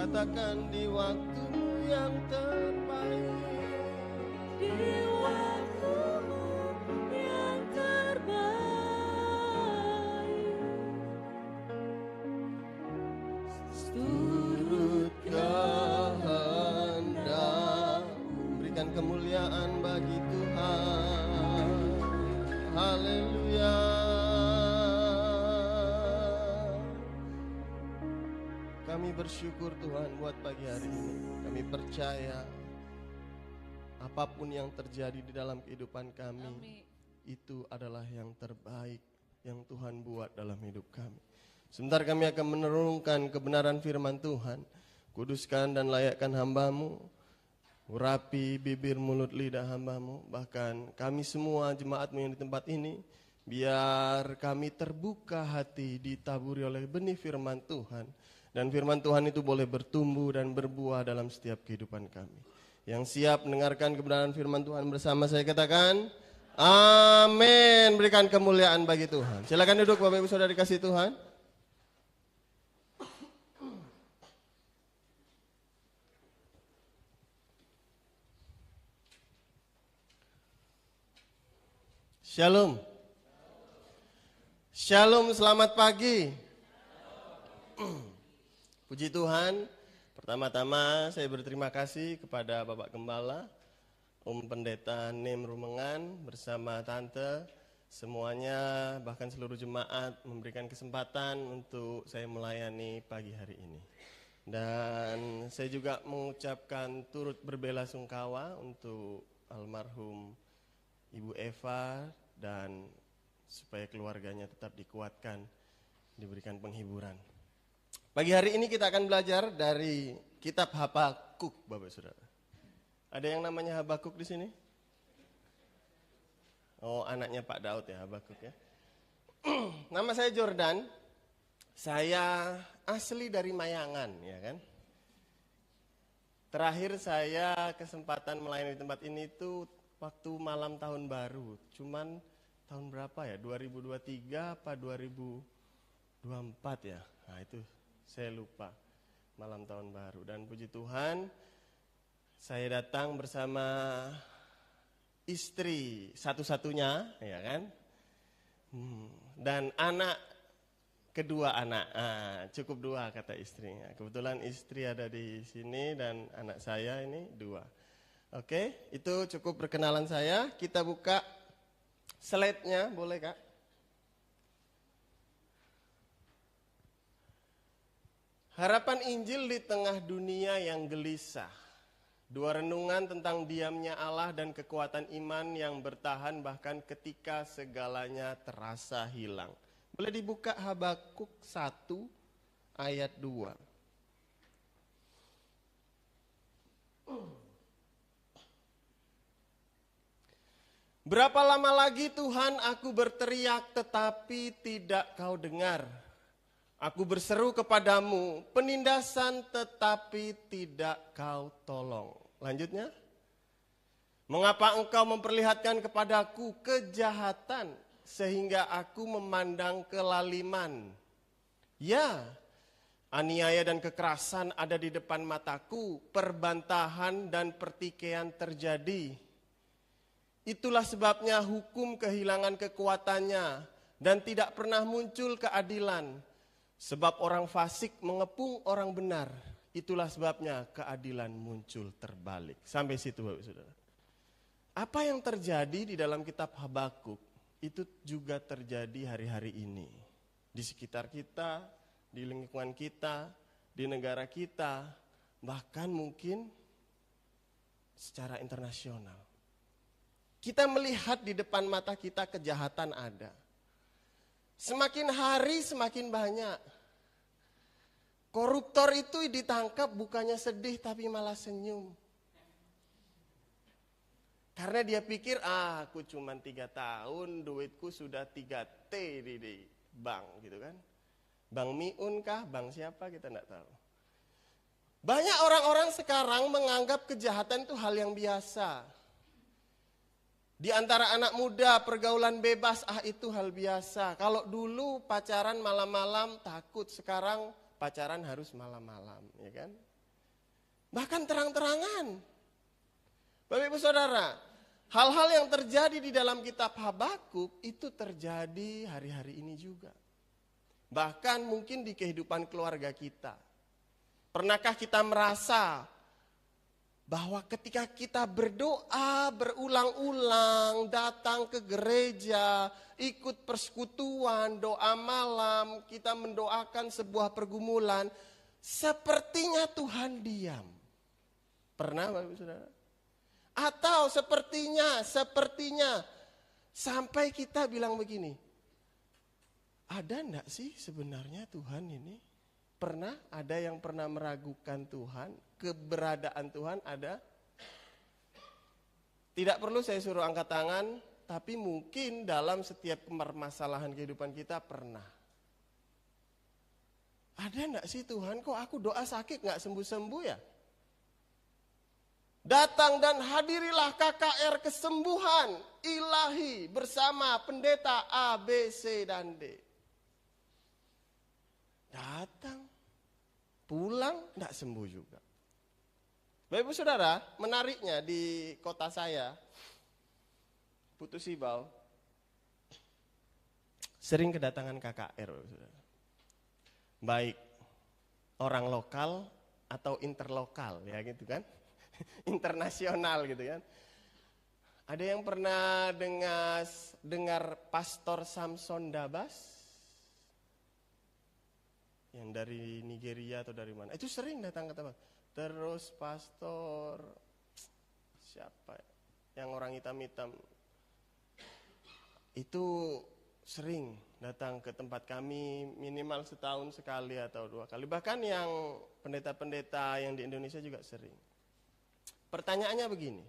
Katakan di waktumu yang terbaik. Di waktumu yang terbaik. Turut kehendak, berikan kemuliaan bagi Tuhan. Haleluya. Kami bersyukur Tuhan buat pagi hari ini. Kami percaya apapun yang terjadi di dalam kehidupan kami, Amin. itu adalah yang terbaik yang Tuhan buat dalam hidup kami. Sebentar kami akan menurunkan kebenaran firman Tuhan. Kuduskan dan layakkan hamba-Mu, urapi bibir mulut lidah hamba-Mu. Bahkan kami semua jemaat-Mu yang di tempat ini, biar kami terbuka hati ditaburi oleh benih firman Tuhan. Dan firman Tuhan itu boleh bertumbuh dan berbuah dalam setiap kehidupan kami. Yang siap mendengarkan kebenaran firman Tuhan bersama saya katakan, amin. Berikan kemuliaan bagi Tuhan. Silakan duduk Bapak Ibu Saudara dikasih Tuhan. Shalom. Shalom, selamat pagi. Puji Tuhan. Pertama-tama saya berterima kasih kepada Bapak Gembala, Om Pendeta Nem Rumengan bersama Tante, semuanya bahkan seluruh jemaat memberikan kesempatan untuk saya melayani pagi hari ini. Dan saya juga mengucapkan turut berbelasungkawa untuk almarhum Ibu Eva dan supaya keluarganya tetap dikuatkan, diberikan penghiburan. Pagi hari ini kita akan belajar dari kitab Habakuk, Bapak Saudara. Ada yang namanya Habakuk di sini? Oh, anaknya Pak Daud ya, Habakuk ya. Nama saya Jordan. Saya asli dari Mayangan, ya kan? Terakhir saya kesempatan melayani di tempat ini itu waktu malam tahun baru. Cuman tahun berapa ya? 2023 apa 2024 ya? Nah itu saya lupa, malam tahun baru. Dan puji Tuhan, saya datang bersama istri satu-satunya, ya kan? Dan anak, kedua anak, cukup dua kata istrinya. Kebetulan istri ada di sini dan anak saya ini dua. Oke, itu cukup perkenalan saya. Kita buka slide-nya, boleh Kak? Harapan Injil di tengah dunia yang gelisah. Dua renungan tentang diamnya Allah dan kekuatan iman yang bertahan bahkan ketika segalanya terasa hilang. Boleh dibuka Habakuk 1 ayat 2. Berapa lama lagi Tuhan aku berteriak tetapi tidak kau dengar. Aku berseru kepadamu, penindasan tetapi tidak kau tolong. Lanjutnya. Mengapa engkau memperlihatkan kepadaku kejahatan sehingga aku memandang kelaliman? Ya, aniaya dan kekerasan ada di depan mataku, perbantahan dan pertikaian terjadi. Itulah sebabnya hukum kehilangan kekuatannya dan tidak pernah muncul keadilan. Sebab orang fasik mengepung orang benar, itulah sebabnya keadilan muncul terbalik. Sampai situ Bapak Saudara. Apa yang terjadi di dalam kitab Habakuk, itu juga terjadi hari-hari ini. Di sekitar kita, di lingkungan kita, di negara kita, bahkan mungkin secara internasional. Kita melihat di depan mata kita kejahatan ada. Semakin hari semakin banyak. Koruptor itu ditangkap bukannya sedih tapi malah senyum. Karena dia pikir, aku cuma 3 tahun duitku sudah 3T di bank gitu kan. Bank Miun kah, bank siapa kita enggak tahu. Banyak orang-orang sekarang menganggap kejahatan itu hal yang biasa. Di antara anak muda pergaulan bebas, itu hal biasa. Kalau dulu pacaran malam-malam takut, sekarang pacaran harus malam-malam, ya kan? Bahkan terang-terangan. Bapak Ibu Saudara, hal-hal yang terjadi di dalam kitab Habakuk itu terjadi hari-hari ini juga. Bahkan mungkin di kehidupan keluarga kita. Pernahkah kita merasa bahwa ketika kita berdoa berulang-ulang, datang ke gereja, ikut persekutuan, doa malam, kita mendoakan sebuah pergumulan, sepertinya Tuhan diam. Pernah Bapak Ibu Saudara? Atau sepertinya, sampai kita bilang begini, ada enggak sih sebenarnya Tuhan ini? Pernah ada yang pernah meragukan Tuhan, keberadaan Tuhan ada? Tidak perlu saya suruh angkat tangan, tapi mungkin dalam setiap permasalahan kehidupan kita pernah. Ada enggak sih Tuhan, kok aku doa sakit enggak sembuh-sembuh ya? Datang dan hadirilah KKR kesembuhan ilahi bersama pendeta A, B, C, dan D. Datang, pulang, tidak sembuh juga. Bapak Ibu Saudara, menariknya di kota saya, Putu Sibau, sering kedatangan KKR. Bapak Saudara. Baik orang lokal atau interlokal, ya gitu kan. Internasional gitu kan. Ada yang pernah dengar Pastor Samson Dabas? Yang dari Nigeria atau dari mana? Itu sering datang ke tempat. Terus pastor siapa? Yang orang hitam-hitam. Itu sering datang ke tempat kami minimal setahun sekali atau 2 kali. Bahkan yang pendeta-pendeta yang di Indonesia juga sering. Pertanyaannya begini,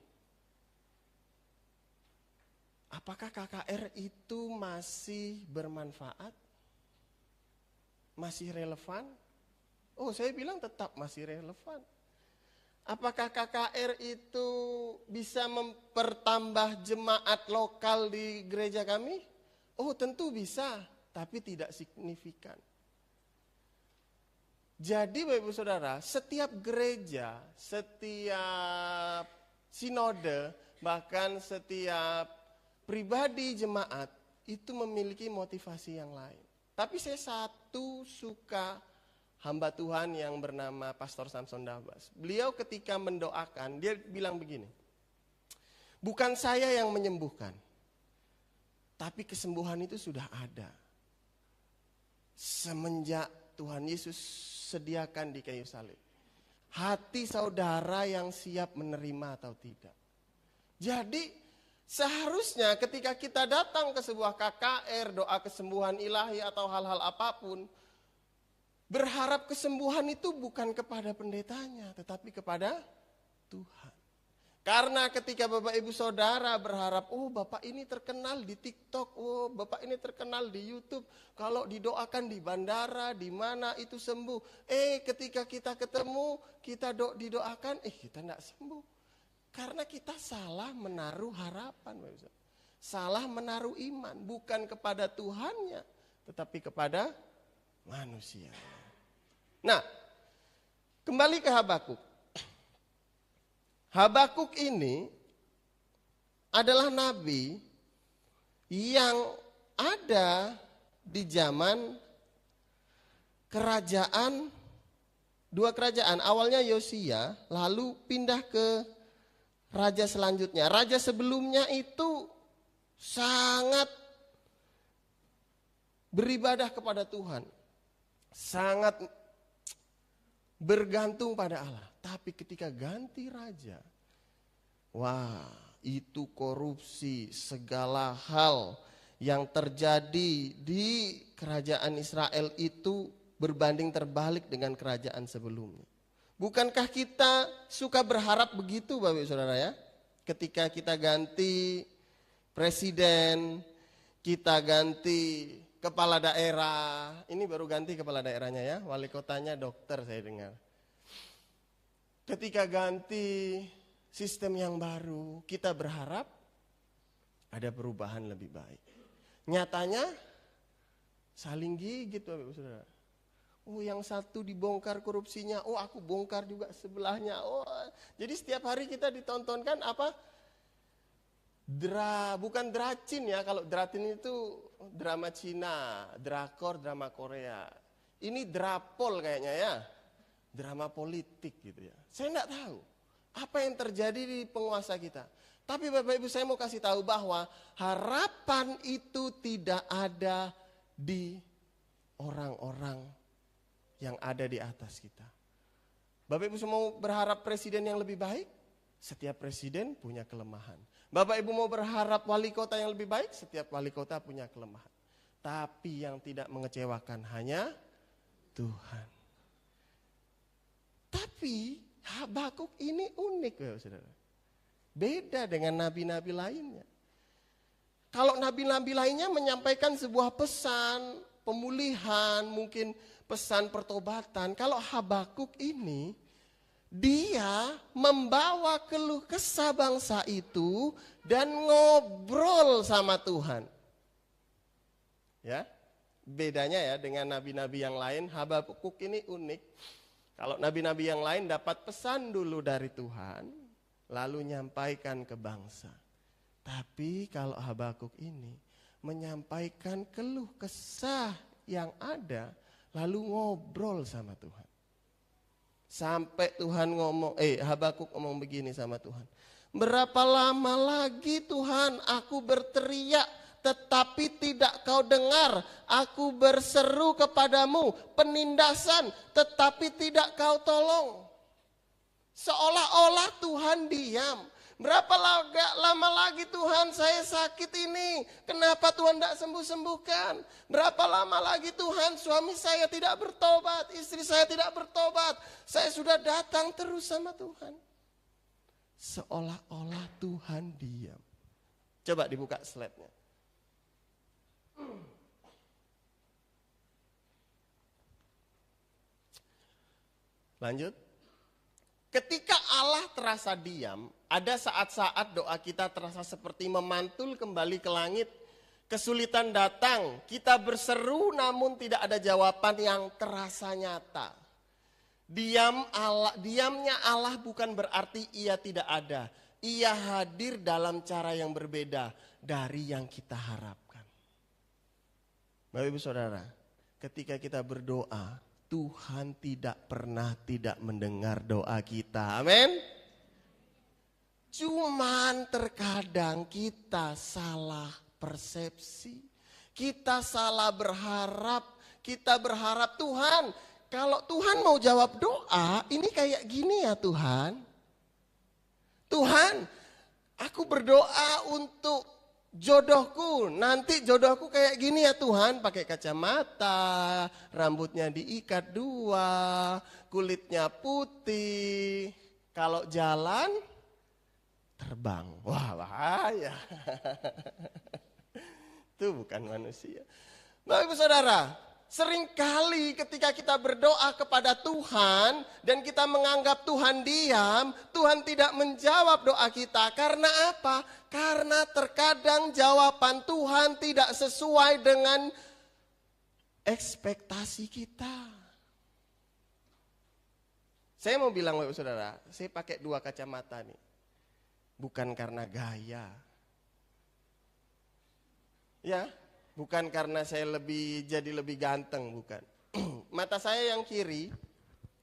apakah KKR itu masih bermanfaat? Masih relevan? Oh, saya bilang tetap masih relevan. Apakah KKR itu bisa mempertambah jemaat lokal di gereja kami? Oh, tentu bisa, tapi tidak signifikan. Jadi Bapak Ibu Saudara, setiap gereja, setiap sinode, bahkan setiap pribadi jemaat itu memiliki motivasi yang lain. Tapi saya suka hamba Tuhan yang bernama Pastor Samson Dabas. Beliau ketika mendoakan, dia bilang begini, bukan saya yang menyembuhkan, tapi kesembuhan itu sudah ada. Semenjak Tuhan Yesus sediakan di kayu salib. Hati saudara yang siap menerima atau tidak. Jadi seharusnya ketika kita datang ke sebuah KKR, doa kesembuhan ilahi atau hal-hal apapun, berharap kesembuhan itu bukan kepada pendetanya, tetapi kepada Tuhan. Karena ketika Bapak Ibu Saudara berharap, oh Bapak ini terkenal di TikTok, oh Bapak ini terkenal di YouTube, kalau didoakan di bandara, di mana itu sembuh. Ketika kita ketemu, kita didoakan, kita tidak sembuh. Karena kita salah menaruh harapan, Bapak Ibu. Salah menaruh iman, bukan kepada Tuhannya, tetapi kepada manusia. Nah, kembali ke Habakuk. Habakuk ini adalah nabi yang ada di zaman kerajaan, 2 kerajaan. Awalnya Yosia, lalu pindah ke raja selanjutnya. Raja sebelumnya itu sangat beribadah kepada Tuhan. Sangat bergantung pada Allah. Tapi ketika ganti raja, wah, itu korupsi, segala hal yang terjadi di kerajaan Israel itu berbanding terbalik dengan kerajaan sebelumnya. Bukankah kita suka berharap begitu Bapak Ibu Saudara ya? Ketika kita ganti presiden, kita ganti kepala daerah, ini baru ganti kepala daerahnya ya, wali kotanya dokter saya dengar. Ketika ganti sistem yang baru, kita berharap ada perubahan lebih baik. Nyatanya saling gigit Bapak Ibu Saudara. Oh, yang satu dibongkar korupsinya, oh aku bongkar juga sebelahnya. Oh, jadi setiap hari kita ditontonkan apa? Bukan dracin ya, kalau dracin itu drama Cina, drakor, drama Korea. Ini drapol kayaknya ya, drama politik gitu ya. Saya enggak tahu apa yang terjadi di penguasa kita. Tapi Bapak Ibu, saya mau kasih tahu bahwa harapan itu tidak ada di orang-orang yang ada di atas kita. Bapak Ibu semua berharap presiden yang lebih baik? Setiap presiden punya kelemahan. Bapak Ibu mau berharap wali kota yang lebih baik? Setiap wali kota punya kelemahan. Tapi yang tidak mengecewakan hanya Tuhan. Tapi Habakuk ini unik ya saudara. Beda dengan nabi-nabi lainnya. Kalau nabi-nabi lainnya menyampaikan sebuah pesan pemulihan, mungkin pesan pertobatan. Kalau Habakuk ini, dia membawa keluh kesah bangsa itu dan ngobrol sama Tuhan. Ya, bedanya ya dengan nabi-nabi yang lain, Habakuk ini unik. Kalau nabi-nabi yang lain dapat pesan dulu dari Tuhan, lalu nyampaikan ke bangsa. Tapi kalau Habakuk ini menyampaikan keluh kesah yang ada, lalu ngobrol sama Tuhan. Sampai Tuhan Habakuk ngomong begini sama Tuhan. Berapa lama lagi Tuhan aku berteriak tetapi tidak kau dengar. Aku berseru kepadamu penindasan tetapi tidak kau tolong. Seolah-olah Tuhan diam. Berapa lama lagi Tuhan saya sakit ini? Kenapa Tuhan tidak sembuh-sembuhkan? Berapa lama lagi Tuhan suami saya tidak bertobat? Istri saya tidak bertobat? Saya sudah datang terus sama Tuhan. Seolah-olah Tuhan diam. Coba dibuka slide-nya. Lanjut. Ketika Allah terasa diam, ada saat-saat doa kita terasa seperti memantul kembali ke langit. Kesulitan datang, kita berseru namun tidak ada jawaban yang terasa nyata. Diamnya Allah bukan berarti ia tidak ada. Ia hadir dalam cara yang berbeda dari yang kita harapkan. Bapak Ibu Saudara, ketika kita berdoa, Tuhan tidak pernah tidak mendengar doa kita. Amin. Cuman terkadang kita salah persepsi. Kita salah berharap. Kita berharap Tuhan, kalau Tuhan mau jawab doa, ini kayak gini ya Tuhan. Tuhan, aku berdoa untuk jodohku, nanti jodohku kayak gini ya Tuhan, pakai kacamata, rambutnya diikat 2, kulitnya putih, kalau jalan terbang. Wah, bahaya. Itu bukan manusia. Bapak Ibu Saudara, seringkali ketika kita berdoa kepada Tuhan dan kita menganggap Tuhan diam, Tuhan tidak menjawab doa kita. Karena apa? Karena terkadang jawaban Tuhan tidak sesuai dengan ekspektasi kita. Saya mau bilang Bapak Saudara, saya pakai 2 kacamata nih. Bukan karena gaya. Ya, bukan karena saya jadi lebih ganteng, bukan. Mata saya yang kiri,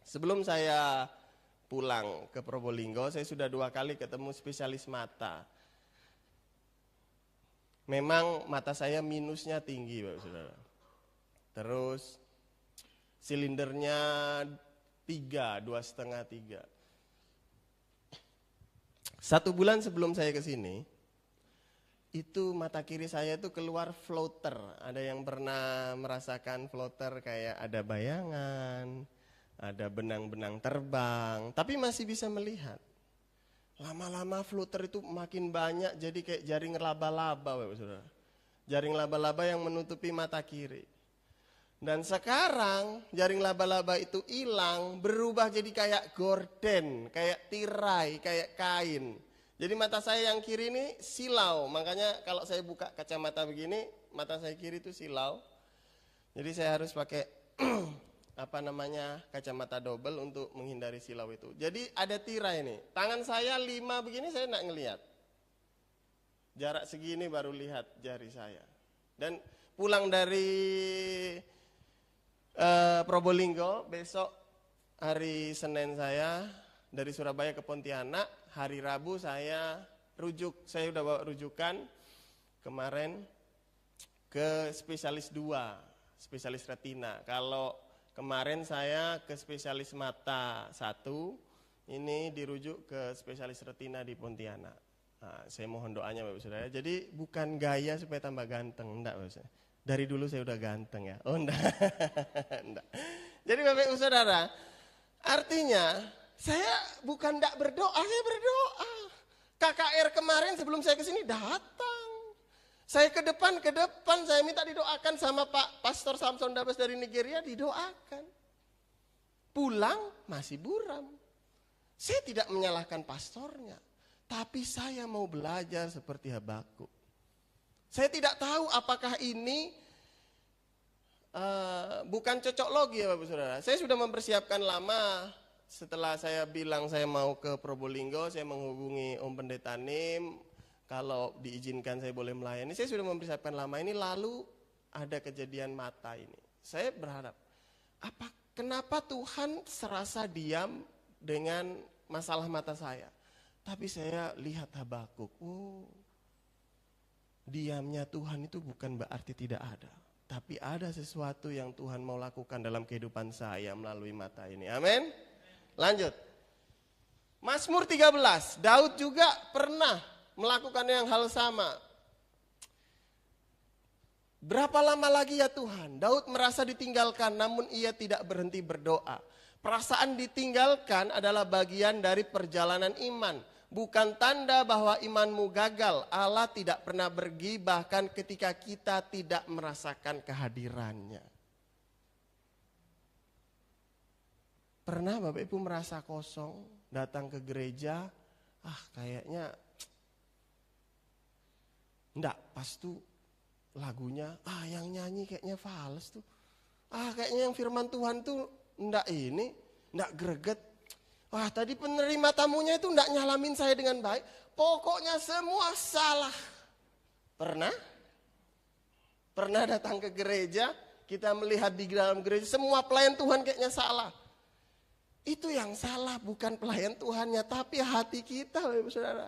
sebelum saya pulang ke Probolinggo, saya sudah 2 kali ketemu spesialis mata. Memang mata saya minusnya tinggi, Bapak Saudara. Terus silindernya 2,5, 3. 1 bulan sebelum saya ke sini, itu mata kiri saya itu keluar floater. Ada yang pernah merasakan floater kayak ada bayangan, ada benang-benang terbang, tapi masih bisa melihat. Lama-lama floater itu makin banyak jadi kayak jaring laba-laba, Bapak Saudara. Jaring laba-laba yang menutupi mata kiri. Dan sekarang jaring laba-laba itu hilang, berubah jadi kayak gorden, kayak tirai, kayak kain. Jadi mata saya yang kiri ini silau, makanya kalau saya buka kacamata begini, mata saya kiri itu silau. Jadi saya harus pakai kacamata double untuk menghindari silau itu. Jadi ada tirai ini. Tangan saya 5 begini saya enggak ngelihat. Jarak segini baru lihat jari saya. Dan pulang dari Probolinggo, besok hari Senin saya dari Surabaya ke Pontianak, hari Rabu saya rujuk. Saya udah bawa rujukan kemarin ke spesialis 2, spesialis retina. Kalau kemarin saya ke spesialis mata 1, ini dirujuk ke spesialis retina di Pontianak. Nah, saya mohon doanya Bapak Saudara. Jadi bukan gaya supaya tambah ganteng, enggak Bapak Saudara. Dari dulu saya udah ganteng ya. Oh enggak. Enggak. Jadi Bapak Ibu Saudara, artinya saya bukan enggak berdoa, saya berdoa. KKR kemarin sebelum saya ke sini datang. Saya ke depan, saya minta didoakan sama Pak Pastor Samson Dabas dari Nigeria, didoakan. Pulang masih buram. Saya tidak menyalahkan pastornya, tapi saya mau belajar seperti Habakuk. Saya tidak tahu apakah ini bukan cocok logi ya Bapak Saudara. Saya sudah mempersiapkan lama. Setelah saya bilang saya mau ke Probolinggo, saya menghubungi Om Pendeta Nim. Kalau diizinkan saya boleh melayani. Saya sudah mempersiapkan lama ini, lalu ada kejadian mata ini. Saya berharap, kenapa Tuhan serasa diam dengan masalah mata saya? Tapi saya lihat Habakuk, diamnya Tuhan itu bukan berarti tidak ada. Tapi ada sesuatu yang Tuhan mau lakukan dalam kehidupan saya melalui mata ini. Amin. Lanjut. Mazmur 13, Daud juga pernah melakukan yang hal sama. Berapa lama lagi ya Tuhan? Daud merasa ditinggalkan namun ia tidak berhenti berdoa. Perasaan ditinggalkan adalah bagian dari perjalanan iman. Bukan tanda bahwa imanmu gagal. Allah tidak pernah pergi bahkan ketika kita tidak merasakan kehadirannya. Pernah Bapak Ibu merasa kosong, datang ke gereja, kayaknya enggak, pas tuh lagunya, yang nyanyi kayaknya fals tuh. Kayaknya yang firman Tuhan tuh enggak greget. Tadi penerima tamunya itu enggak nyalamin saya dengan baik. Pokoknya semua salah. Pernah? Pernah datang ke gereja, kita melihat di dalam gereja semua pelayan Tuhan kayaknya salah. Itu yang salah bukan pelayan Tuhannya, tapi hati kita Bapak Saudara.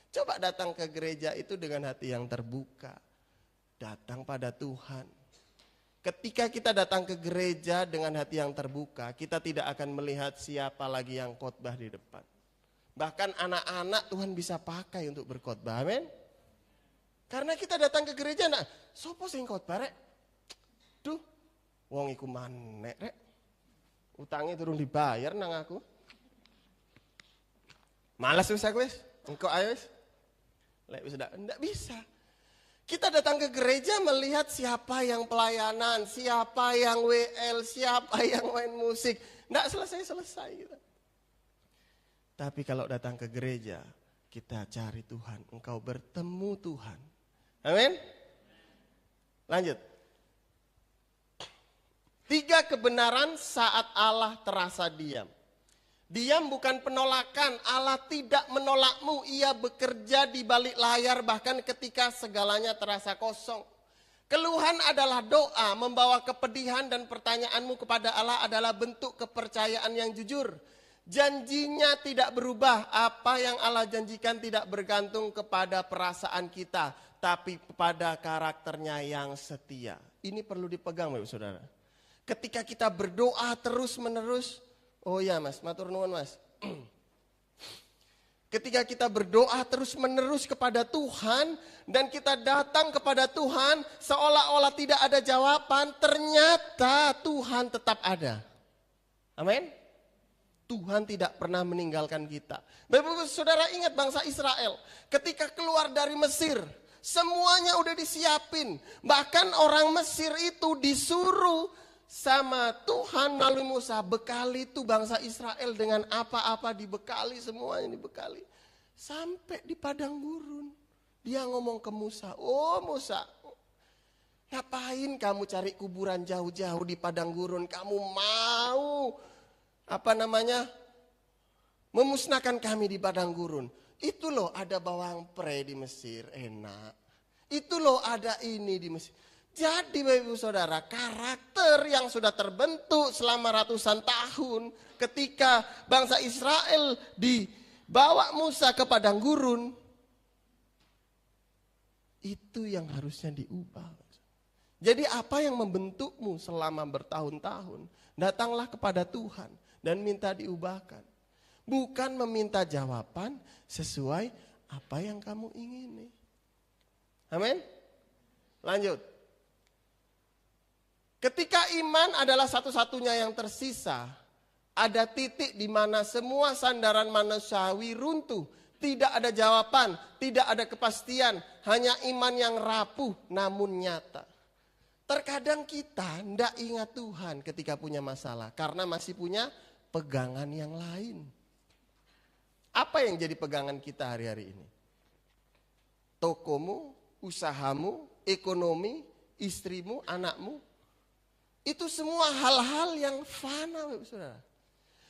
Coba datang ke gereja itu dengan hati yang terbuka. Datang pada Tuhan. Ketika kita datang ke gereja dengan hati yang terbuka, kita tidak akan melihat siapa lagi yang khotbah di depan. Bahkan anak-anak Tuhan bisa pakai untuk berkhotbah. Amin. Karena kita datang ke gereja, sopo sing khotbah rek? Duh, wong iku manek rek. Utangnya turun dibayar nang aku. Malas wis aku wis. Engko ayo wis. Lek wis ndak bisa. Kita datang ke gereja melihat siapa yang pelayanan, siapa yang WL, siapa yang main musik. Ndak selesai-selesai kita. Tapi kalau datang ke gereja, kita cari Tuhan. Engkau bertemu Tuhan. Amin. Lanjut. 3 kebenaran saat Allah terasa diam. Diam bukan penolakan, Allah tidak menolakmu, ia bekerja di balik layar bahkan ketika segalanya terasa kosong. Keluhan adalah doa, membawa kepedihan dan pertanyaanmu kepada Allah adalah bentuk kepercayaan yang jujur. Janjinya tidak berubah, apa yang Allah janjikan tidak bergantung kepada perasaan kita, tapi kepada karakternya yang setia. Ini perlu dipegang Bapak Saudara. Ketika kita berdoa terus menerus, oh ya mas, matur nuwun mas. Ketika kita berdoa terus menerus kepada Tuhan dan kita datang kepada Tuhan seolah-olah tidak ada jawaban, ternyata Tuhan tetap ada. Amin. Tuhan tidak pernah meninggalkan kita. Bapak Saudara ingat bangsa Israel ketika keluar dari Mesir, semuanya udah disiapin. Bahkan orang Mesir itu disuruh sama Tuhan melalui Musa, bekali itu bangsa Israel dengan apa-apa dibekali, semuanya dibekali. Sampai di padang gurun, dia ngomong ke Musa, oh Musa, Ngapain kamu cari kuburan jauh-jauh di padang gurun? Kamu mau memusnahkan kami di padang gurun. Itu loh ada bawang pre di Mesir, enak. Itu loh ada ini di Mesir. Jadi Bapak Ibu Saudara, karakter yang sudah terbentuk selama ratusan tahun ketika bangsa Israel dibawa Musa ke padang gurun, itu yang harusnya diubah. Jadi apa yang membentukmu selama bertahun-tahun, datanglah kepada Tuhan dan minta diubahkan. Bukan meminta jawaban sesuai apa yang kamu ingini. Amin. Lanjut. Ketika iman adalah satu-satunya yang tersisa, ada titik di mana semua sandaran manusiawi runtuh. Tidak ada jawaban, tidak ada kepastian, hanya iman yang rapuh namun nyata. Terkadang kita tidak ingat Tuhan ketika punya masalah, karena masih punya pegangan yang lain. Apa yang jadi pegangan kita hari-hari ini? Tokomu, usahamu, ekonomi, istrimu, anakmu. Itu semua hal-hal yang fana, Bapak Saudara.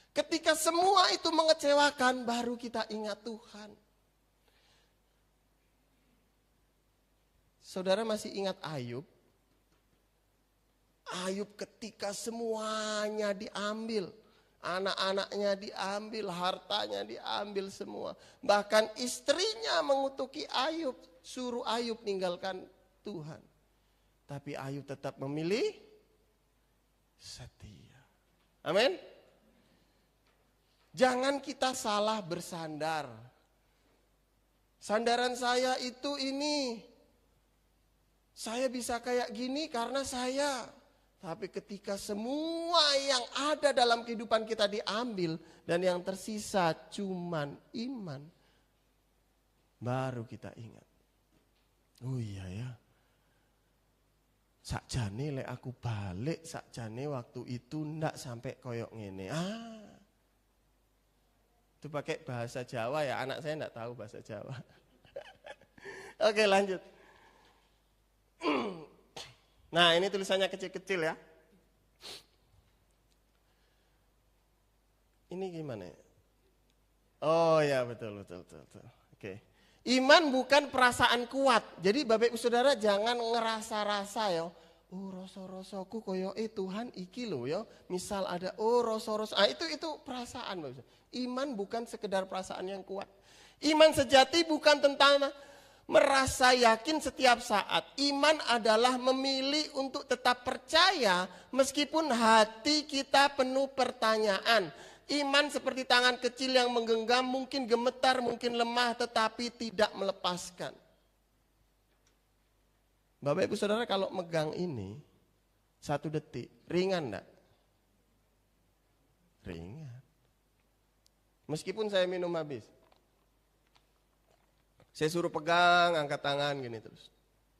Ketika semua itu mengecewakan, baru kita ingat Tuhan. Saudara masih ingat Ayub? Ayub ketika semuanya diambil. Anak-anaknya diambil, hartanya diambil semua. Bahkan istrinya mengutuki Ayub, suruh Ayub ninggalkan Tuhan. Tapi Ayub tetap memilih setia. Amin. Jangan kita salah bersandar. Sandaran saya itu ini. Saya bisa kayak gini karena saya. Tapi ketika semua yang ada dalam kehidupan kita diambil dan yang tersisa cuman iman, baru kita ingat. Oh iya ya. Sakjane lek aku balik, sakjane waktu itu ndak sampai koyok ngene. Itu pakai bahasa Jawa ya, anak saya ndak tahu bahasa Jawa. Oke, lanjut. Nah, ini tulisannya kecil-kecil ya. Ini gimana ya? Oh ya, betul. Oke. Iman bukan perasaan kuat. Jadi Bapak Ibu Saudara jangan ngerasa-rasa ya. Oh rasa-rasaku koyo Tuhan iki loh ya. Misal ada rasa-rasa. Itu perasaan Bapak. Iman bukan sekedar perasaan yang kuat. Iman sejati bukan tentang merasa yakin setiap saat. Iman adalah memilih untuk tetap percaya meskipun hati kita penuh pertanyaan. Iman seperti tangan kecil yang menggenggam, mungkin gemetar, mungkin lemah, tetapi tidak melepaskan. Bapak Ibu Saudara kalau megang ini, 1 detik, ringan enggak? Ringan. Meskipun saya minum habis. Saya suruh pegang, angkat tangan gini terus.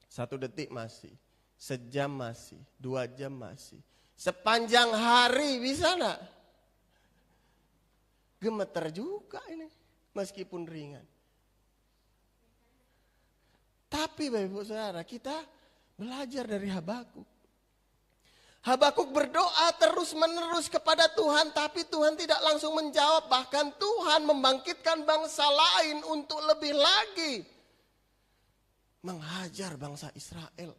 1 detik masih, sejam masih, 2 jam masih. Sepanjang hari bisa enggak? Gemeter juga ini, meskipun ringan. Tapi Bapak Ibu Saudara, kita belajar dari Habakuk. Habakuk berdoa terus-menerus kepada Tuhan, tapi Tuhan tidak langsung menjawab. Bahkan Tuhan membangkitkan bangsa lain untuk lebih lagi menghajar bangsa Israel.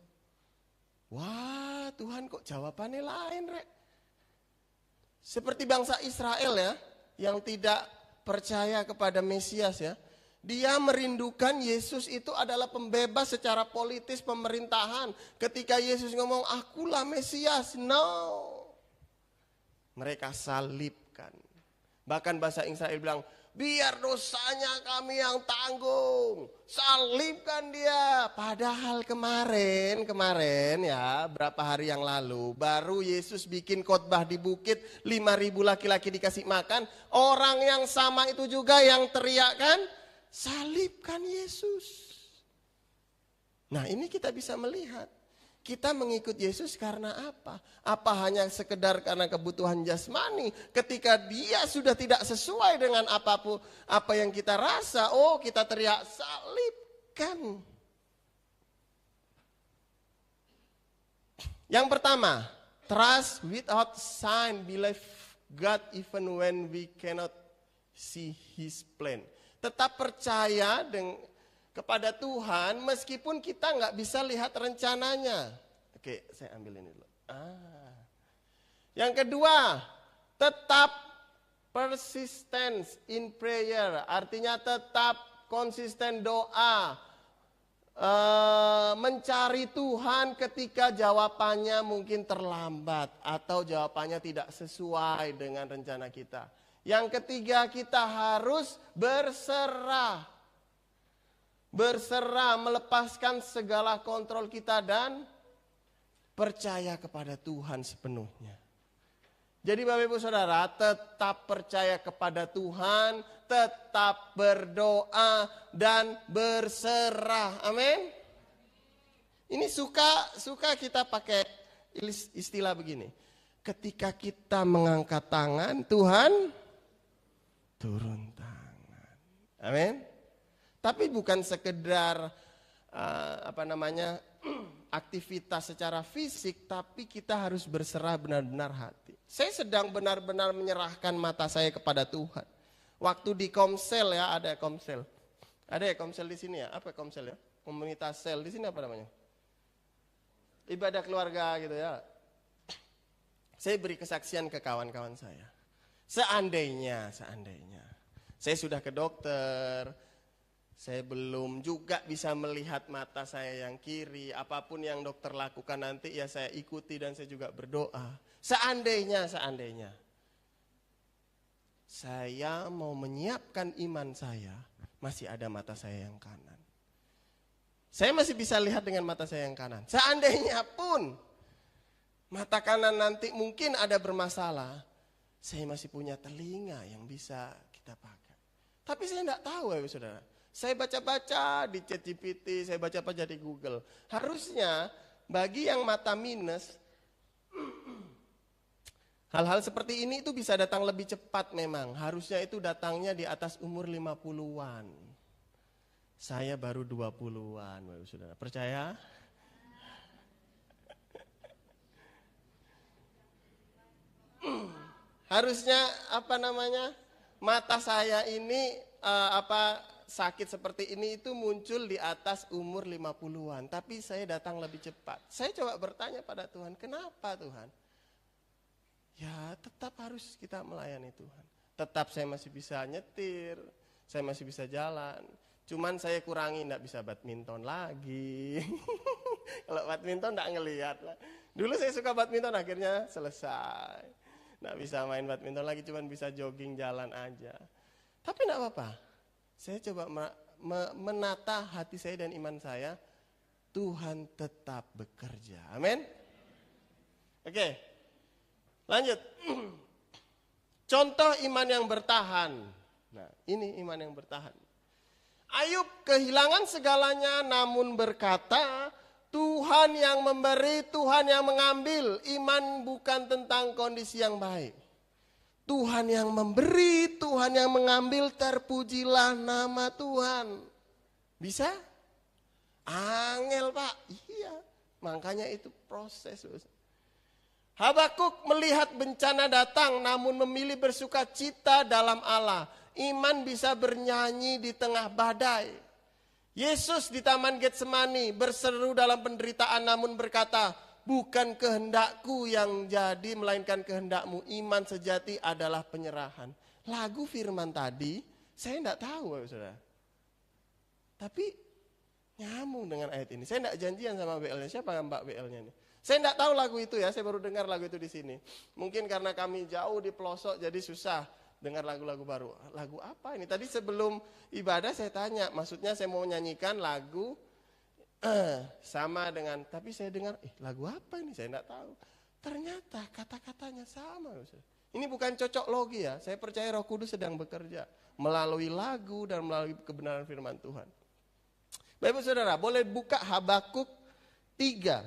Wah, Tuhan kok jawabannya lain, Rek. Seperti bangsa Israel ya, yang tidak percaya kepada Mesias ya. Dia merindukan Yesus itu adalah pembebas secara politis pemerintahan. Ketika Yesus ngomong, akulah Mesias. No. Mereka salibkan. Bahkan bahasa Israel bilang, biar dosanya kami yang tanggung. Salibkan dia. Padahal kemarin ya, berapa hari yang lalu, baru Yesus bikin khotbah di bukit, 5.000 laki-laki dikasih makan. Orang yang sama itu juga yang teriak kan, salibkan Yesus. Nah ini kita bisa melihat. Kita mengikut Yesus karena apa? Apa hanya sekedar karena kebutuhan jasmani? Ketika dia sudah tidak sesuai dengan apapun apa yang kita rasa, oh kita teriak salibkan. Yang pertama, trust without sign, believe God even when we cannot see His plan. Tetap percaya kepada Tuhan meskipun kita nggak bisa lihat rencananya. Oke, saya ambil ini dulu. Yang kedua, tetap persistence in prayer. Artinya tetap konsisten doa. Mencari Tuhan ketika jawabannya mungkin terlambat atau jawabannya tidak sesuai dengan rencana kita. Yang ketiga, kita harus berserah. Berserah, melepaskan segala kontrol kita dan percaya kepada Tuhan sepenuhnya. Jadi Bapak Ibu Saudara, tetap percaya kepada Tuhan, tetap berdoa dan berserah. Amin. Ini suka kita pakai istilah begini. Ketika kita mengangkat tangan, Tuhan turun tangan. Amin. Tapi bukan sekedar aktivitas secara fisik, tapi kita harus berserah benar-benar hati. Saya sedang benar-benar menyerahkan mata saya kepada Tuhan. Waktu di Komsel ya, ada Komsel. Ada ya Komsel di sini ya? Apa Komsel ya? Komunitas sel, di sini apa namanya? Ibadah keluarga gitu ya. Saya beri kesaksian ke kawan-kawan saya. Seandainya, saya sudah ke dokter, saya belum juga bisa melihat mata saya yang kiri. Apapun yang dokter lakukan nanti ya saya ikuti dan saya juga berdoa. Seandainya. Saya mau menyiapkan iman saya, masih ada mata saya yang kanan. Saya masih bisa lihat dengan mata saya yang kanan. Seandainya pun mata kanan nanti mungkin ada bermasalah, saya masih punya telinga yang bisa kita pakai. Tapi saya tidak tahu ya saudara. Saya baca-baca di ChatGPT, saya baca-baca di Google. Harusnya bagi yang mata minus, hal-hal seperti ini itu bisa datang lebih cepat memang. Harusnya itu datangnya di atas umur 50-an. Saya baru 20-an, Bapak Saudara. Percaya? Harusnya mata saya ini sakit seperti ini itu muncul di atas umur 50-an. Tapi saya datang lebih cepat. Saya coba bertanya pada Tuhan, kenapa Tuhan? Ya tetap harus kita melayani Tuhan. Tetap saya masih bisa nyetir, saya masih bisa jalan. Cuman saya kurangi, tidak bisa badminton lagi. Kalau badminton tidak ngelihat lah. Dulu saya suka badminton, akhirnya selesai. Tidak bisa main badminton lagi, cuman bisa jogging jalan aja. Tapi tidak apa-apa. Saya coba menata hati saya dan iman saya. Tuhan tetap bekerja. Amin. Oke. Lanjut. Contoh iman yang bertahan. Nah, ini iman yang bertahan. Ayub kehilangan segalanya namun berkata, Tuhan yang memberi, Tuhan yang mengambil. Iman bukan tentang kondisi yang baik. Tuhan yang memberi, Tuhan yang mengambil, terpujilah nama Tuhan. Bisa? Angel Pak, iya. Makanya itu proses. Habakuk melihat bencana datang namun memilih bersuka cita dalam Allah. Iman bisa bernyanyi di tengah badai. Yesus di Taman Getsemani berseru dalam penderitaan namun berkata, bukan kehendakku yang jadi melainkan kehendakmu. Iman sejati adalah penyerahan. Lagu firman tadi saya tidak tahu saudara. Tapi nyambung dengan ayat ini. Saya tidak janjian sama BL-nya. Siapa Mbak BL-nya ini? Saya tidak tahu lagu itu ya. Saya baru dengar lagu itu di sini. Mungkin karena kami jauh di pelosok jadi susah dengar lagu-lagu baru. Lagu apa ini? Tadi sebelum ibadah saya tanya. Maksudnya saya mau nyanyikan lagu sama dengan, tapi saya dengar, lagu apa ini? Saya tidak tahu. Ternyata kata-katanya sama. Ini bukan cocok logi ya. Saya percaya Roh Kudus sedang bekerja melalui lagu dan melalui kebenaran firman Tuhan. Bapak Saudara, boleh buka Habakuk 3.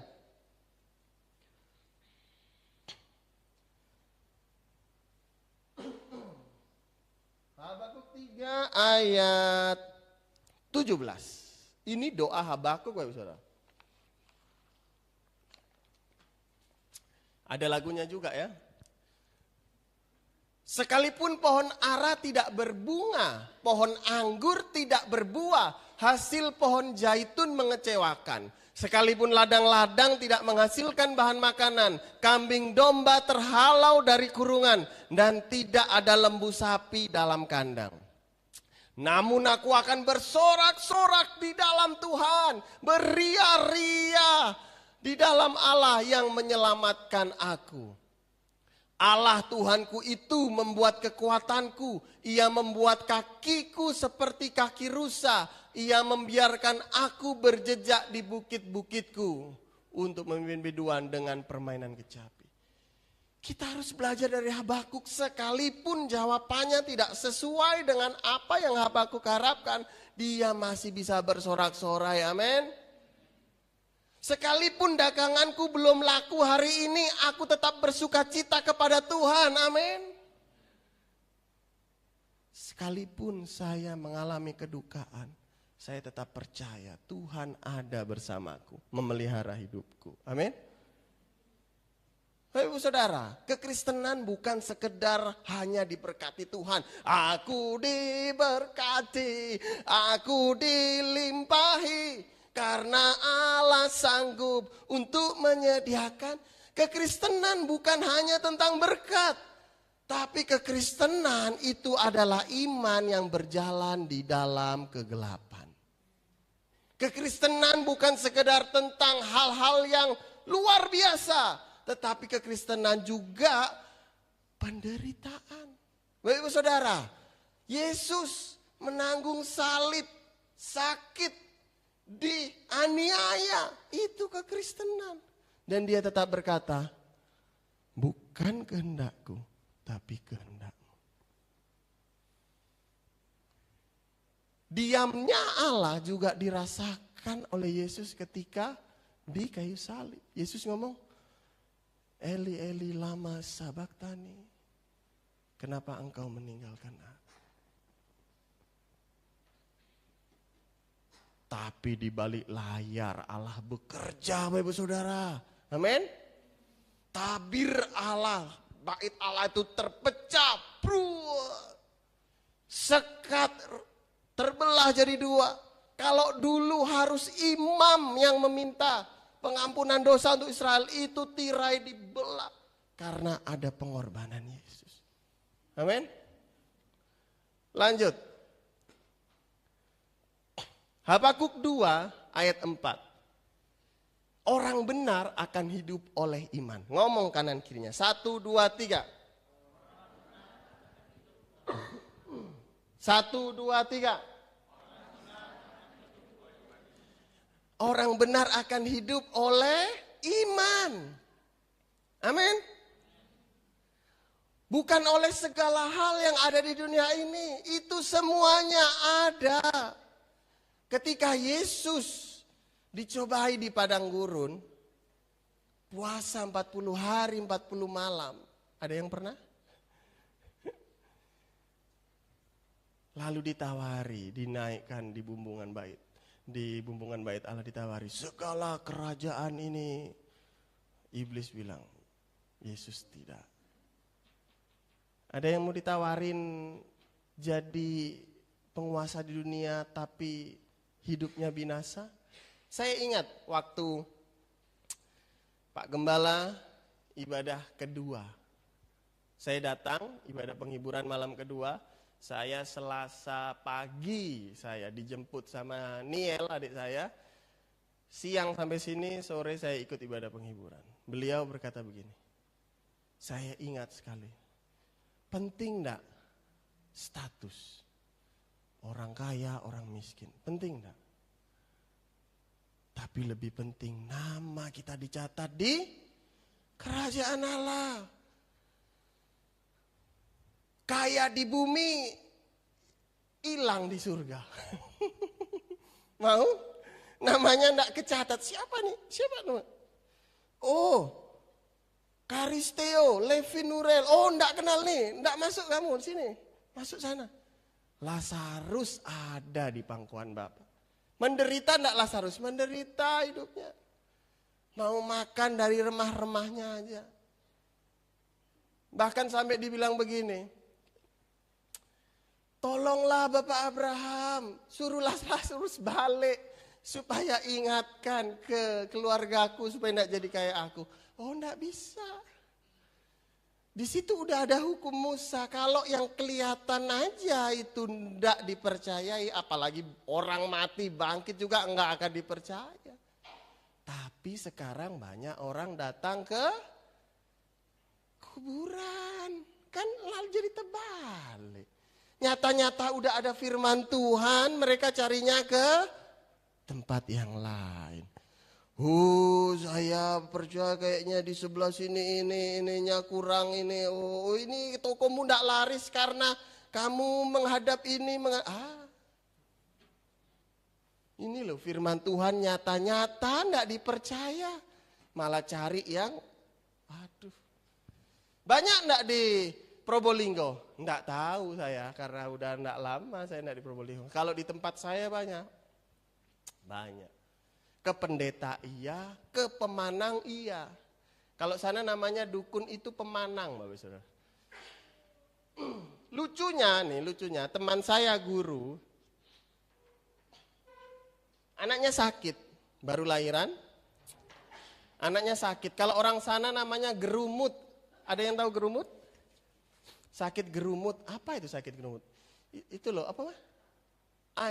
Habakuk 3 ayat 17. Ini doa Habakuk Bapak Saudara. Ada lagunya juga ya. Sekalipun pohon ara tidak berbunga, pohon anggur tidak berbuah, hasil pohon zaitun mengecewakan. Sekalipun ladang-ladang tidak menghasilkan bahan makanan, kambing domba terhalau dari kurungan, dan tidak ada lembu sapi dalam kandang. Namun aku akan bersorak-sorak di dalam Tuhan, beria-ria di dalam Allah yang menyelamatkan aku. Allah Tuhanku itu membuat kekuatanku, Ia membuat kakiku seperti kaki rusa, Ia membiarkan aku berjejak di bukit-bukitku untuk memimpin biduan dengan permainan kecapi. Kita harus belajar dari Habakuk, sekalipun jawabannya tidak sesuai dengan apa yang Habakuk harapkan, dia masih bisa bersorak-sorai, amin. Sekalipun daganganku belum laku hari ini, aku tetap bersuka cita kepada Tuhan, amin. Sekalipun saya mengalami kedukaan, saya tetap percaya Tuhan ada bersamaku, memelihara hidupku, amin. Ibu saudara, kekristenan bukan sekedar hanya diberkati Tuhan. Aku diberkati, aku dilimpahi. Karena Allah sanggup untuk menyediakan. Kekristenan bukan hanya tentang berkat. Tapi kekristenan itu adalah iman yang berjalan di dalam kegelapan. Kekristenan bukan sekedar tentang hal-hal yang luar biasa. Tetapi kekristenan juga penderitaan. Bapak saudara, Yesus menanggung salib, sakit, dianiaya, itu kekristenan. Dan dia tetap berkata, bukan kehendakku, tapi kehendakmu. Diamnya Allah juga dirasakan oleh Yesus ketika di kayu salib. Yesus ngomong, Eli Eli lama sabaktani, kenapa engkau meninggalkan aku? Tapi di balik layar Allah bekerja, Bapak saudara. Amin. Tabir Allah, bait Allah itu terpecah, sekat terbelah jadi dua. Kalau dulu harus imam yang meminta pengampunan dosa untuk Israel, itu tirai dibelah karena ada pengorbanan Yesus. Amin. Lanjut. Habakuk 2 ayat 4. Orang benar akan hidup oleh iman. Ngomong kanan kirinya. 1, 2, 3. 1, 2, 3. Orang benar akan hidup oleh iman. Amin. Bukan oleh segala hal yang ada di dunia ini. Itu semuanya ada. Ketika Yesus dicobai di padang gurun, puasa 40 hari 40 malam. Ada yang pernah? Lalu ditawari, dinaikkan di bumbungan bait. Di bumbungan bait Allah ditawari, segala kerajaan ini. Iblis bilang, Yesus tidak. Ada yang mau ditawarin jadi penguasa di dunia tapi hidupnya binasa? Saya ingat waktu Pak Gembala ibadah kedua. Saya datang ibadah penghiburan malam kedua. Saya Selasa pagi saya dijemput sama Niel adik saya. Siang sampai sini, sore saya ikut ibadah penghiburan. Beliau berkata begini, saya ingat sekali, penting enggak status orang kaya, orang miskin, penting enggak? Tapi lebih penting nama kita dicatat di kerajaan Allah. Kaya di bumi, hilang di surga. Mau? Namanya enggak kecatat. Siapa nih? Siapa nama? Oh, Karisteo, Levi Nurel. Oh, enggak kenal nih. Enggak masuk kamu di sini. Masuk sana. Lazarus ada di pangkuan Bapa. Menderita enggak Lazarus? Menderita hidupnya. Mau makan dari remah-remahnya aja. Bahkan sampai dibilang begini, tolonglah Bapak Abraham, suruhlah Lazarus balik supaya ingatkan ke keluargaku supaya tidak jadi kayak aku. Oh, tidak bisa. Di situ udah ada hukum Musa. Kalau yang kelihatan aja itu tidak dipercayai, apalagi orang mati bangkit juga enggak akan dipercaya. Tapi sekarang banyak orang datang ke kuburan. Kan lalu jadi terbalik. Nyata-nyata udah ada firman Tuhan, mereka carinya ke tempat yang lain. Saya percaya kayaknya di sebelah sini ininya kurang ini. Oh, ini tokomu ndak laris karena kamu menghadap ini. Ini loh firman Tuhan nyata-nyata ndak dipercaya. Malah cari yang, aduh. Banyak ndak di Probolinggo? Ndak tahu saya karena udah ndak lama saya ndak di Probolinggo. Kalau di tempat saya banyak. Ke pendeta iya, ke pemanang iya. Kalau sana namanya dukun itu pemanang, Bapak Saudara. Lucunya, teman saya guru, anaknya sakit, baru lahiran, anaknya sakit. Kalau orang sana namanya gerumut. Ada yang tahu gerumut? Sakit gerumut, apa itu sakit gerumut? Itu loh, apa?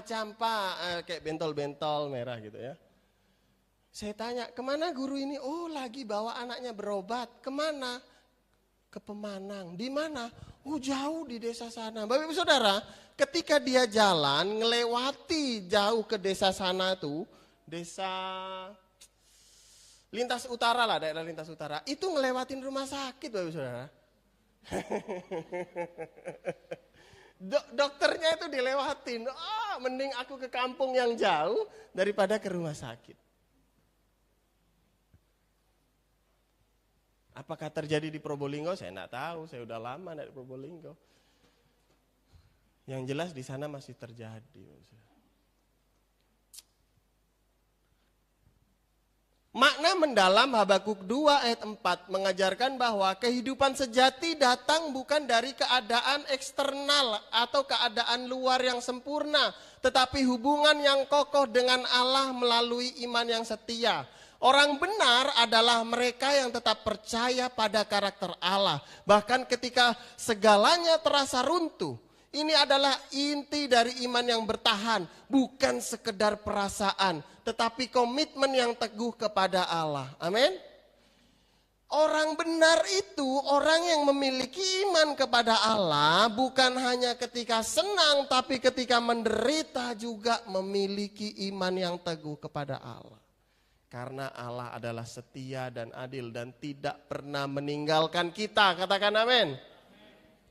Campak, kayak bentol-bentol merah gitu ya. Saya tanya, kemana guru ini? Oh, lagi bawa anaknya berobat. Kemana? Ke Pemanang. Di mana? Oh, jauh di desa sana. Bapak Ibu Saudara, ketika dia jalan, ngelewati jauh ke desa sana tuh, desa Lintas Utara lah, daerah Lintas Utara. Itu ngelewatin rumah sakit, Bapak Ibu Saudara. Dokternya itu dilewatin. Mending aku ke kampung yang jauh daripada ke rumah sakit. Apakah terjadi di Probolinggo? Saya tidak tahu, saya udah lama dari Probolinggo. Yang jelas di sana masih terjadi. Makna mendalam Habakuk 2 ayat 4 mengajarkan bahwa kehidupan sejati datang bukan dari keadaan eksternal atau keadaan luar yang sempurna, tetapi hubungan yang kokoh dengan Allah melalui iman yang setia. Orang benar adalah mereka yang tetap percaya pada karakter Allah. Bahkan ketika segalanya terasa runtuh. Ini adalah inti dari iman yang bertahan. Bukan sekedar perasaan. Tetapi komitmen yang teguh kepada Allah. Amin. Orang benar itu orang yang memiliki iman kepada Allah. Bukan hanya ketika senang. Tapi ketika menderita juga memiliki iman yang teguh kepada Allah. Karena Allah adalah setia dan adil dan tidak pernah meninggalkan kita. Katakan amin.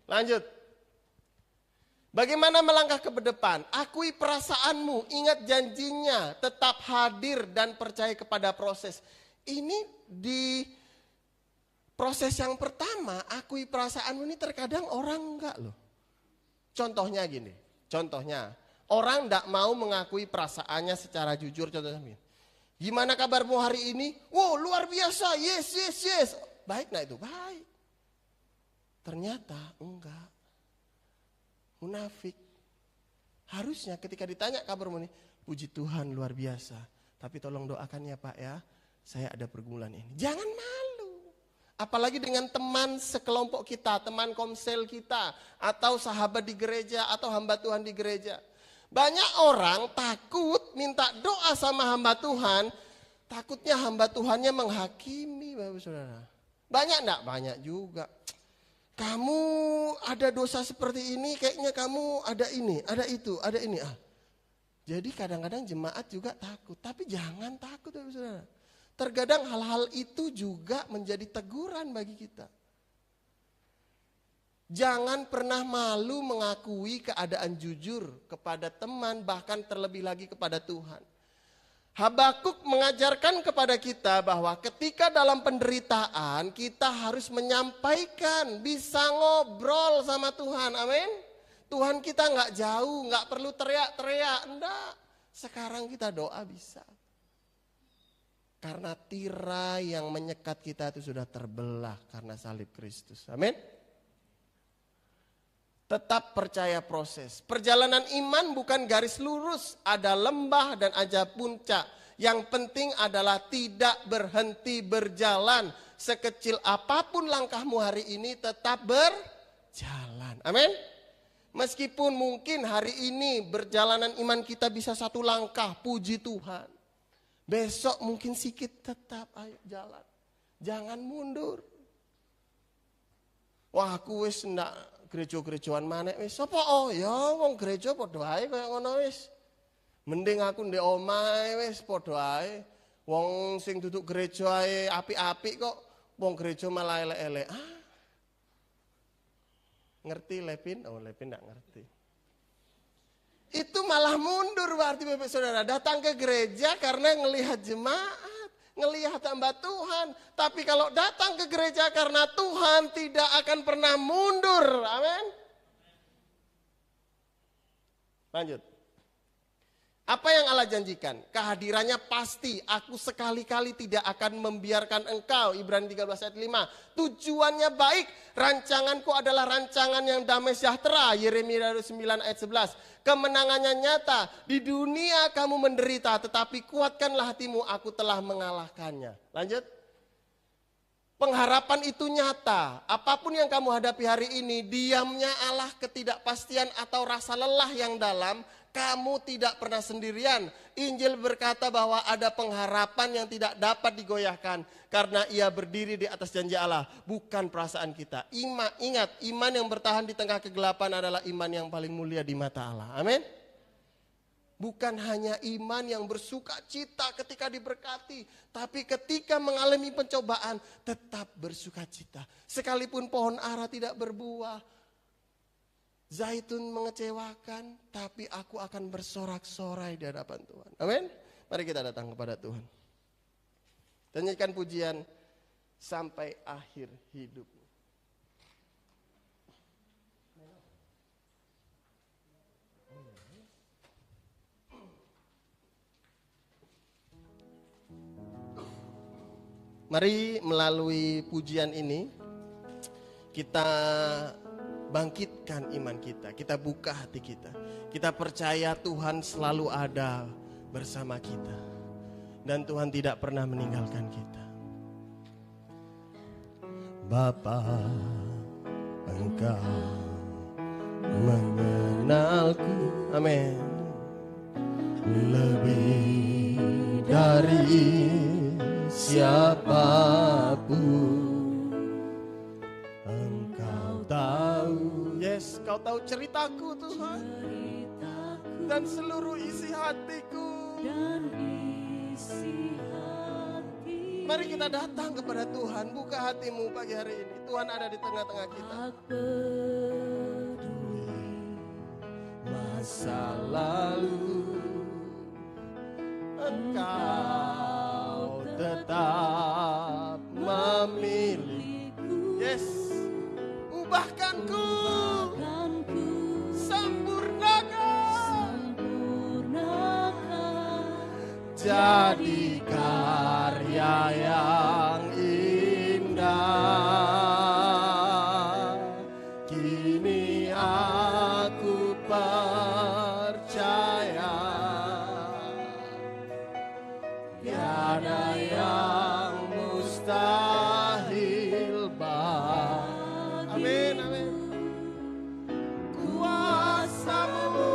Lanjut. Bagaimana melangkah ke depan? Akui perasaanmu, ingat janjinya, tetap hadir dan percaya kepada proses. Ini di proses yang pertama, akui perasaanmu ini terkadang orang enggak loh. Contohnya gini, orang enggak mau mengakui perasaannya secara jujur. Contohnya gini. Gimana kabarmu hari ini? Wow, luar biasa, yes. Baik nah itu, baik. Ternyata enggak. Munafik. Harusnya ketika ditanya kabarmu ini, puji Tuhan luar biasa. Tapi tolong doakan ya Pak ya, saya ada pergumulan ini. Jangan malu. Apalagi dengan teman sekelompok kita, teman komsel kita, atau sahabat di gereja, atau hamba Tuhan di gereja. Banyak orang takut minta doa sama hamba Tuhan, takutnya hamba Tuhannya menghakimi, Bapak Saudara. Banyak enggak? Banyak juga. Kamu ada dosa seperti ini, kayaknya kamu ada ini, ada itu, ada ini. Jadi kadang-kadang jemaat juga takut, tapi jangan takut, Bapak Saudara. Terkadang hal-hal itu juga menjadi teguran bagi kita. Jangan pernah malu mengakui keadaan jujur kepada teman, bahkan terlebih lagi kepada Tuhan. Habakuk mengajarkan kepada kita bahwa ketika dalam penderitaan kita harus menyampaikan, bisa ngobrol sama Tuhan, amin. Tuhan kita nggak jauh, nggak perlu teriak-teriak, enggak. Sekarang kita doa bisa. Karena tirai yang menyekat kita itu sudah terbelah karena salib Kristus, amin. Tetap percaya proses. Perjalanan iman bukan garis lurus, ada lembah dan ada puncak. Yang penting adalah tidak berhenti berjalan. Sekecil apapun langkahmu hari ini tetap berjalan. Amin. Meskipun mungkin hari ini perjalanan iman kita bisa satu langkah, puji Tuhan. Besok mungkin sikit, tetap ayo jalan. Jangan mundur. Wah aku wis ndak gereja-gerejaan maneh wis. Sapa ya wong gereja padha ae kaya ngono wis. Mending aku ndek omahe wis padha ae. Wong sing duduk gereja ae apik-apik kok wong gereja malah elek-elek. Ngerti Lepin? Oh Lepin ndak ngerti. Itu malah mundur berarti Bapak Saudara. Datang ke gereja karena ngelihat jemaat, ngelihat hamba Tuhan. Tapi kalau datang ke gereja karena Tuhan tidak akan pernah mundur. Amin. Lanjut. Apa yang Allah janjikan? Kehadirannya pasti. Aku sekali-kali tidak akan membiarkan engkau. Ibrani 13 ayat 5. Tujuannya baik. Rancanganku adalah rancangan yang damai sejahtera. Yeremia 9 ayat 11. Kemenangannya nyata. Di dunia kamu menderita. Tetapi kuatkanlah hatimu. Aku telah mengalahkannya. Lanjut. Pengharapan itu nyata. Apapun yang kamu hadapi hari ini. Diamnya Allah, ketidakpastian atau rasa lelah yang dalam. Kamu tidak pernah sendirian. Injil berkata bahwa ada pengharapan yang tidak dapat digoyahkan. Karena ia berdiri di atas janji Allah. Bukan perasaan kita. Ingat, iman yang bertahan di tengah kegelapan adalah iman yang paling mulia di mata Allah. Amin. Bukan hanya iman yang bersuka cita ketika diberkati. Tapi ketika mengalami pencobaan tetap bersuka cita. Sekalipun pohon ara tidak berbuah. Zaitun mengecewakan, tapi aku akan bersorak-sorai di hadapan Tuhan. Amin. Mari kita datang kepada Tuhan. Dan nyanyikan pujian sampai akhir hidup. Mari melalui pujian ini kita bangkitkan iman kita, kita buka hati kita. Kita percaya Tuhan selalu ada bersama kita. Dan Tuhan tidak pernah meninggalkan kita. Bapa, Engkau mengenalku, amin, lebih dari siapapun. Yes, Kau tahu ceritaku Tuhan, dan seluruh isi hatiku. Mari kita datang kepada Tuhan, buka hatimu pagi hari ini. Tuhan ada di tengah-tengah kita. Masa lalu Engkau tetap memilihku. Yes, ubahkanku. Jadi karya yang indah. Kini aku percaya tiada yang mustahil bagi. Amin, amin. Kuasamu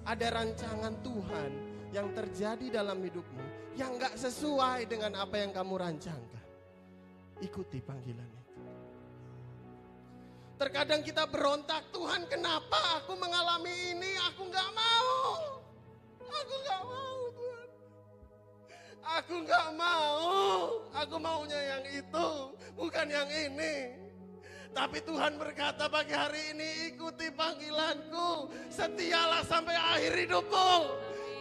ada rancangan Tuhan yang terjadi dalam hidupmu yang gak sesuai dengan apa yang kamu rancangkan, ikuti panggilan itu. Terkadang kita berontak, Tuhan kenapa aku mengalami ini, aku gak mau. Aku gak mau Tuhan. Aku gak mau. Aku maunya yang itu, bukan yang ini. Tapi Tuhan berkata pagi hari ini, ikuti panggilanku. Setialah sampai akhir hidupmu.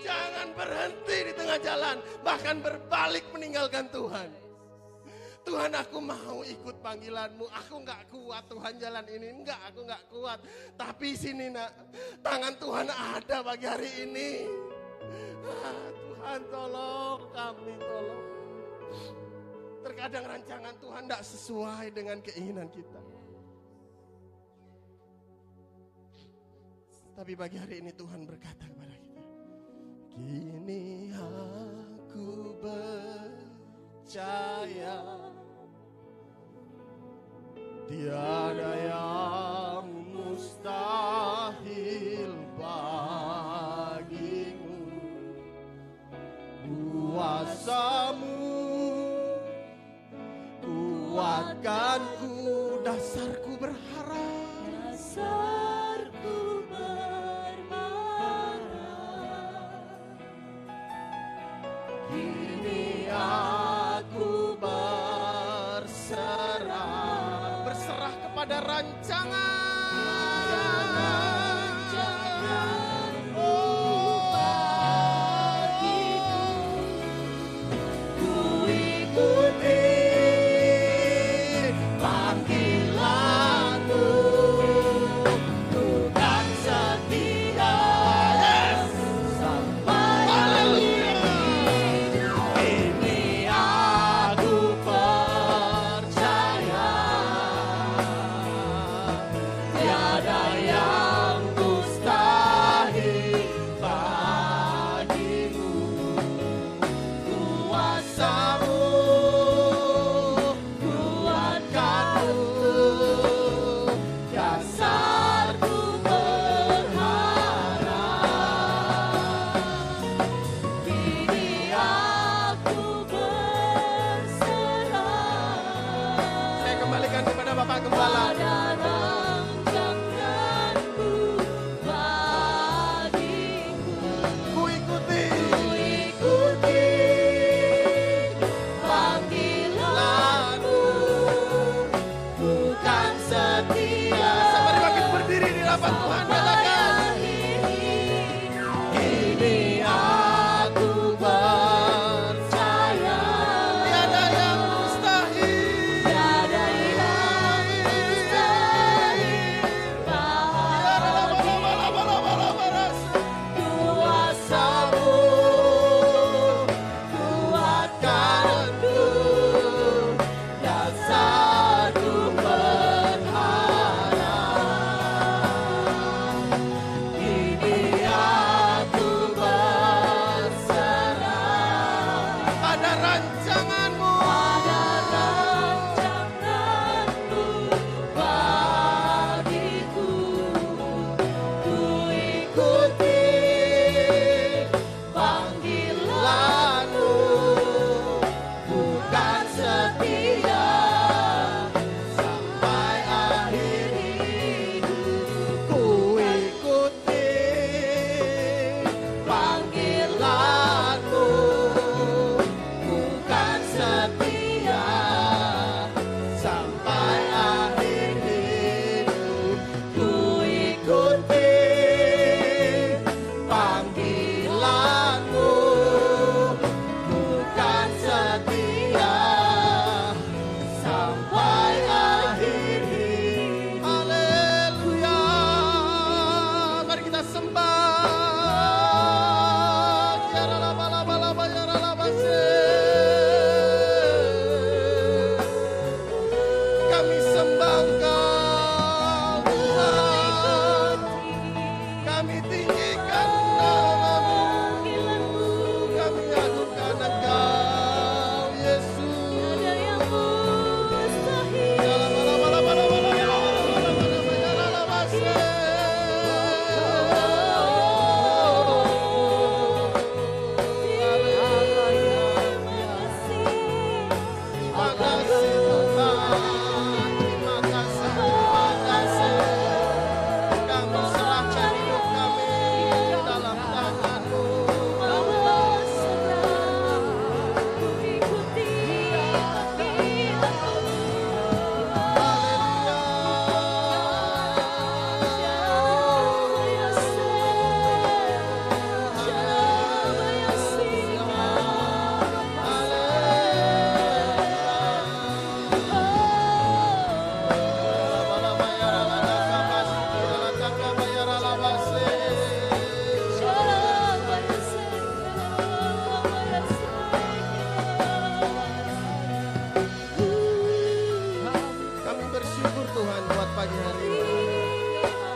Jangan berhenti di tengah jalan, bahkan berbalik meninggalkan Tuhan. Tuhan, aku mau ikut panggilanmu. Aku gak kuat Tuhan jalan ini. Enggak, aku gak kuat. Tapi sini nak, tangan Tuhan ada pagi hari ini. Tuhan tolong kami, tolong. Terkadang rancangan Tuhan gak sesuai dengan keinginan kita. Tapi pagi hari ini Tuhan berkata kepada kita, kini aku percaya tiada yang mustahil bagimu. Kuasamu kuatkanku, dasarku berharap. Dasarku berharap. Kini aku berserah kepada rancangan.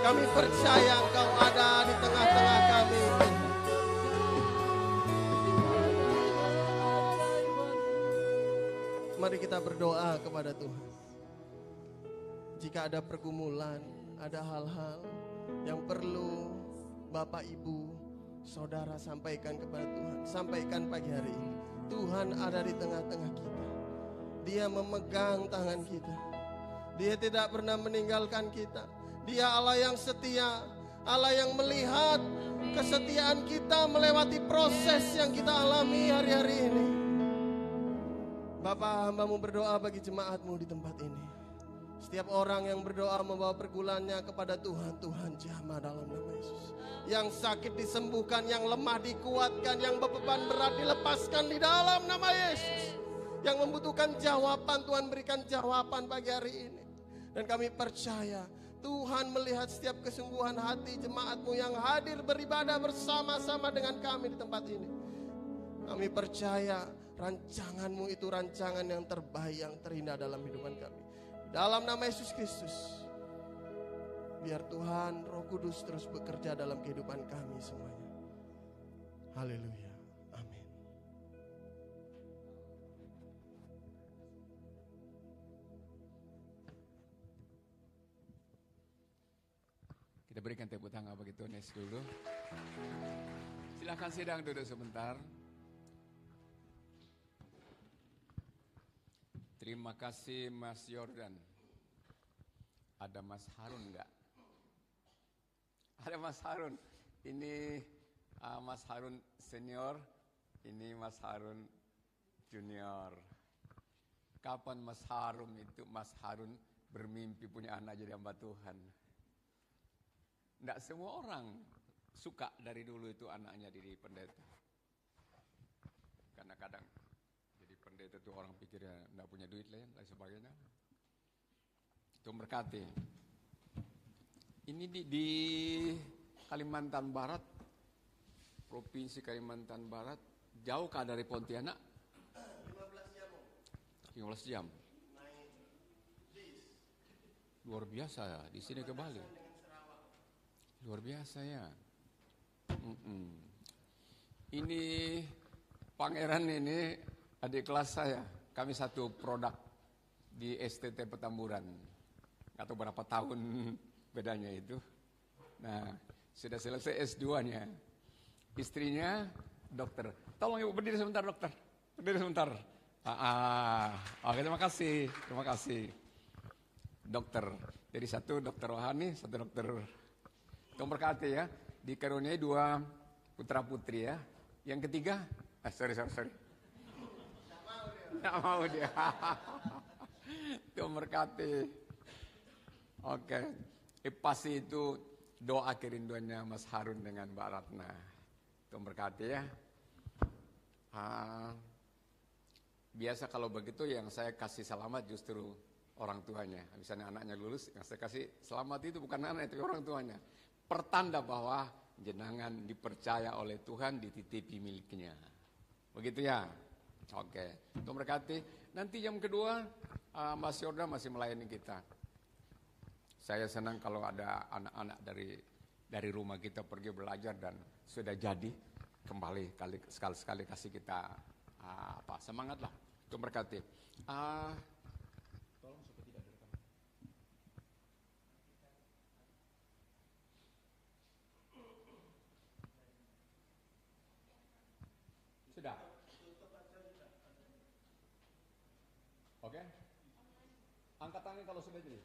Kami percaya Engkau ada di tengah-tengah kami. Mari kita berdoa kepada Tuhan. Jika ada pergumulan, ada hal-hal yang perlu Bapak, Ibu, Saudara sampaikan kepada Tuhan. Sampaikan pagi hari ini. Tuhan ada di tengah-tengah kita. Dia memegang tangan kita. Dia tidak pernah meninggalkan kita. Dia Allah yang setia, Allah yang melihat kesetiaan kita melewati proses yang kita alami hari-hari ini. Bapak, hamba-Mu berdoa bagi jemaat-Mu di tempat ini. Setiap orang yang berdoa membawa pergumulannya kepada Tuhan, Tuhan jamah dalam nama Yesus. Yang sakit disembuhkan, yang lemah dikuatkan, yang beban berat dilepaskan di dalam nama Yesus. Yang membutuhkan jawaban, Tuhan berikan jawaban pagi hari ini. Dan kami percaya Tuhan melihat setiap kesungguhan hati jemaat-Mu yang hadir beribadah bersama-sama dengan kami di tempat ini. Kami percaya rancangan-Mu itu rancangan yang terbaik, yang terindah dalam kehidupan kami. Dalam nama Yesus Kristus, biar Tuhan Roh Kudus terus bekerja dalam kehidupan kami semuanya. Haleluya. Amin. Kita berikan tepuk tangan bagi Tuhan Yesus dulu. Silakan sidang duduk sebentar. Terima kasih Mas Yordan. Ada Mas Harun enggak? Ada Mas Harun. Ini Mas Harun senior, ini Mas Harun junior. Kapan Mas Harun bermimpi punya anak jadi hamba Tuhan? Enggak semua orang suka dari dulu itu anaknya jadi pendeta. Karena kadang jadi pendeta itu orang pikirnya enggak punya duit lah dan sebagainya. Itu berkati. Ini di Kalimantan Barat, Provinsi Kalimantan Barat, jauhkah dari Pontianak? 15 jam. Luar biasa ya, di sini ke Bali. Luar biasa ya. Ini Pangeran ini adik kelas saya. Kami satu produk di STT Petamburan. Gak tahu berapa tahun bedanya itu. Nah, sudah selesai S2-nya. Istrinya dokter. Tolong Ibu berdiri sebentar dokter. Berdiri sebentar. Oke, terima kasih. Dokter. Jadi satu dokter rohani, satu dokter. Tuhan berkati ya. Dikaruniai 2 putra putri ya. Yang ketiga, sorry. Nggak mau dia. Tuhan berkati. Oke. Pasti itu doa kerinduannya Mas Harun dengan Mbak Ratna. Tuhan berkati ya. Biasa kalau begitu yang saya kasih selamat justru orang tuanya. Misalnya anaknya lulus, yang saya kasih selamat itu bukan anak, itu orang tuanya. Pertanda bahwa jenengan dipercaya oleh Tuhan, dititipi miliknya. Begitu ya? Oke. Tuhan berkati. Nanti jam kedua, Mas Yordan masih melayani kita. Saya senang kalau ada anak-anak dari rumah kita pergi belajar dan sudah jadi kembali sekali-sekali kasih kita semangat lah. Tuhan berkati. Tolong supaya tidak direkam. Sudah. Oke. Angkat tangan kalau sudah jadi.